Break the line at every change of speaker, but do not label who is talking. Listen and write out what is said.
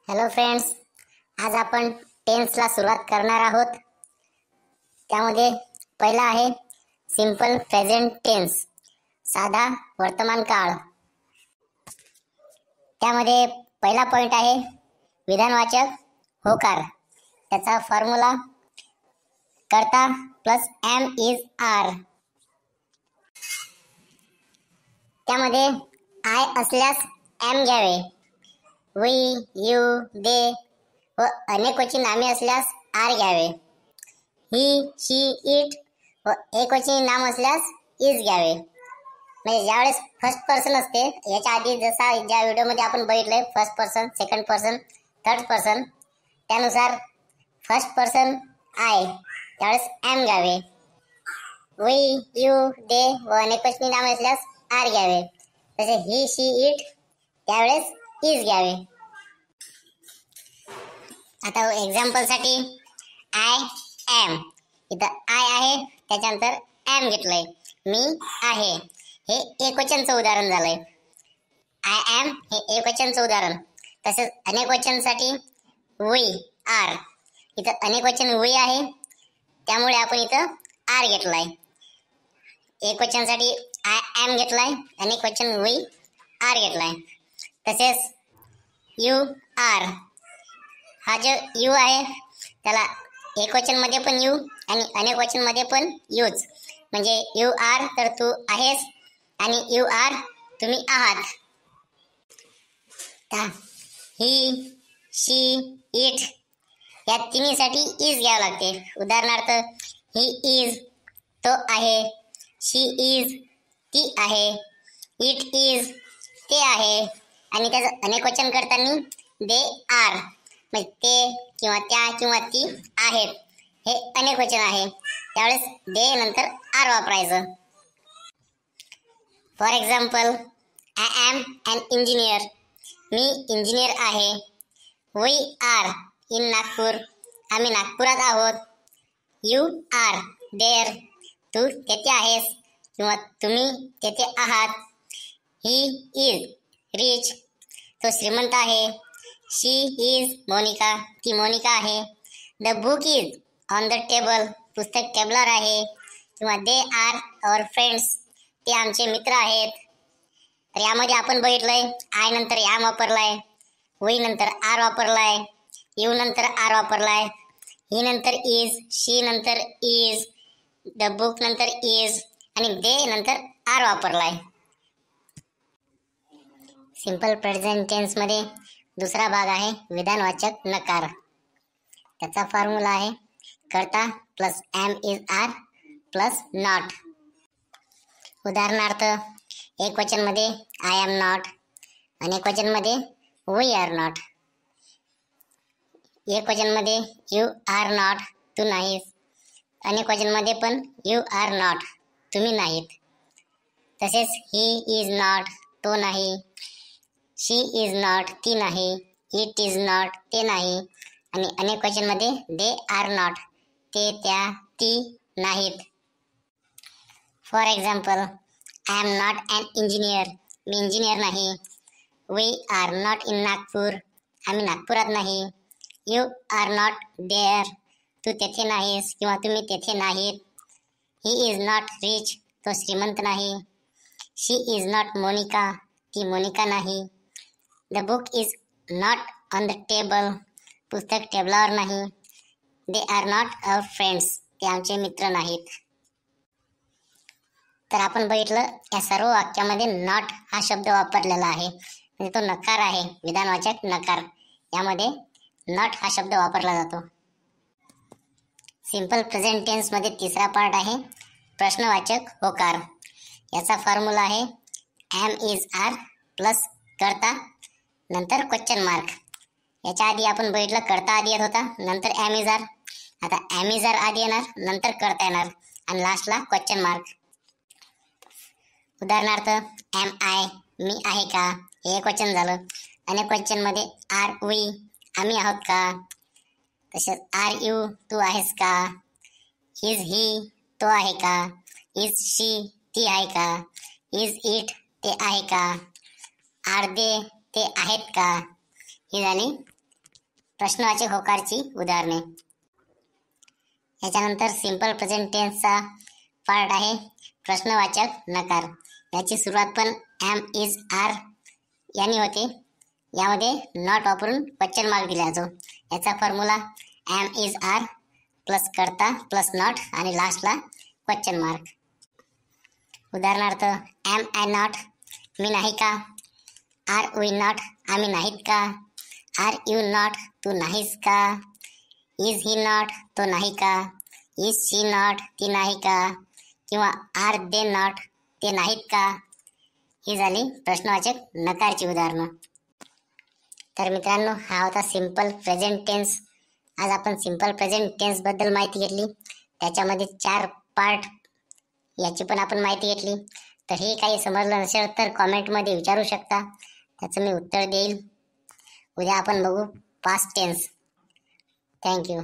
Hello friends, आज आपण टेन्सला सुरुवात करणार आहोत. त्यामध्ये पहिला आहे सिंपल प्रेझेंट टेन्स, साधा वर्तमान काळ. त्यामध्ये पहिला पॉइंट आहे विधानवाचक होकार. त्याचा फॉर्म्युला कर्ता प्लस एम इज आर. त्यामध्ये आय असल्यास एम घ्यावे, वी, यू, दे व अनेकवचनी नामे असल्यास आर घ्यावे. ही, शी, इट व एकवचनी नाम असल्यास इज घ्यावे. म्हणजे ज्यावेळेस फर्स्ट पर्सन असते, याच्या आधी जसा ज्या व्हिडिओमध्ये आपण बघितलंय first person, second person, third person, त्यानुसार फर्स्ट पर्सन आय त्यावेळेस एम घ्यावे, वी, यू, दे व अनेकवचनी नामे असल्यास आर घ्यावे. तसे ही, शी, इट त्यावेळेस इज घ्यावे. आता एक्झाम्पल साठी आय एम, इथं आय आहे त्याच्यानंतर एम घेतलंय, मी आहे. हे एकवचनचं उदाहरण झालंय. आय एम हे एकवचनचं उदाहरण. तसेच अनेकवचनसाठी वी, आर, इथं अनेकवचन वी आहे त्यामुळे आपण इथं आर घेतलाय. एकवचनसाठी आय एम घेतलाय, अनेकवचन वी, आर घेतलाय. तसेच यू आर, हा जो यू आहे त्याला एकवचन मध्ये पण यू आणि अनेकवचन मध्ये पण यूच. म्हणजे यू आर तर तू आहेस आणि यू आर तुम्ही आहात. ही, शी, इट या तिन्हीसाठी इज घ्यावं लागते. उदाहरणार्थ ही इज तो आहे, शी इज ती आहे, इट इज ते आहे आणि त्याचं अनेकवचन करताना दे आर म्हणजे ते किंवा त्या किंवा ती आहेत. हे अनेकवचन आहे त्यावेळेस दे नंतर आर वापरायचं. For example I am an engineer, मी इंजिनियर आहे. वी आर इन नागपूर, आम्ही नागपुरात आहोत. यू आर देअर, तू तेथे आहेस किंवा तुम्ही तेथे आहात. ही इज रिच, तो श्रीमंत आहे. शी इज मोनिका, ती मोनिका आहे. The book is on the table, पुस्तक टेबलवर आहे. किंवा दे आर अवर फ्रेंड्स, ते आमचे मित्र आहेत. तर यामध्ये आपण बघितलंय आय नंतर एम वापरलाय, वी नंतर आर वापरलाय, यू नंतर आर वापरलाय, ही नंतर इज, शी नंतर इज, द बुक नंतर इज आणि दे नंतर आर वापरलाय. सिंपल प्रेझेंट टेन्स मध्ये दुसरा भाग आहे विधानवाचक नकार. त्याचा फॉर्म्युला आहे कर्ता plus am is are plus not. उदाहरणार्थ एकवचन मध्ये आय एम नॉट, अनेकवचन मध्ये वी आर नॉट, एकवचन मध्ये यू आर नॉट तू नाहीस, अनेकवचन मध्ये पण यू आर नॉट तुम्ही नाहीत. तसेच ही इज नॉट तो नाही, शी इज नॉट ती नाही, इट इज नॉट ते नाही आणि अनेकवचन मध्ये दे आर नॉट ते त्या ती नाहीत. For example I am not an engineer, मी इंजिनियर नाही. We are not in Nagpur, आम्ही नागपुरात नाही. यू आर नॉट देअर, तू तेथे नाहीस किंवा तुम्ही तेथे नाहीत. ही इज नॉट रिच, तो श्रीमंत नाही. शी इज नॉट मोनिका, ती मोनिका नाही. The book is not on the table, पुस्तक टेबलावर नाही. They are not our friends, ते आमचे मित्र नाहीत. तर आपण बघितलं या सर्व वाक्यामध्ये नॉट हा शब्द वापरलेला आहे, म्हणजे तो नकार आहे, विधानवाचक नकार. यामध्ये नॉट हा शब्द वापरला जातो. सिंपल प्रेझेंट टेन्स मध्ये तिसरा पार्ट आहे प्रश्नवाचक होकार. याचा फॉर्म्युला आहे एम इज आर प्लस कर्ता नंतर क्वेश्चन मार्क. याच्या आधी आपण बघितलं कर्ता आधी येत होता, नंतर एम इज आर. आता एम इज आर आधी येणार, नंतर कर्ता येणार आणि लास्टला क्वेश्चन मार्क. उदाहरणार्थ एम आय मी आहे का, हे एक वचन झालं. अनेकवचन मध्ये आर वी आम्ही आहोत का. तसेच आर यू तू आहेस का. इज ही तो आहे का. इज शी ती आहे का. इज इट ते आहे का. आर दे ते आहेत का. ही झाली प्रश्नवाचक होकारची उदाहरणे. याच्यानंतर सिंपल प्रेझेंट टेन्सचा पार्ट आहे प्रश्नवाचक नकार. याची सुरुवात पण एम इज आर यांनी होते. यामध्ये नॉट वापरून क्वेश्चन मार्क दिला जातो. याचा formula am is are plus कर्ता प्लस नॉट आणि लास्टला क्वेश्चन मार्क. उदाहरणार्थ एम आय नॉट मी नाही का. आर वी नॉट आम्ही नाहीत का. आर यू नॉट तू नाहीस का. इज ही नॉट तो नाही का. इज शी नॉट ती नाही का. किंवा आर दे नॉट ते नाहीत का. ही झाली प्रश्नवाचक नकारची उदाहरणं. तर मित्रांनो, हा होता सिंपल प्रेझेंट टेन्स. आज आपण सिंपल प्रेझेंट टेन्स बद्दल माहिती घेतली. त्याच्यामध्ये 4 पार्ट याची पण आपण माहिती घेतली. तर हे काही समजलं नसेल तर कॉमेंटमध्ये विचारू शकता, त्याचं मी उत्तर देईल. उद्या आपण बघू पास्ट टेन्स. थँक्यू.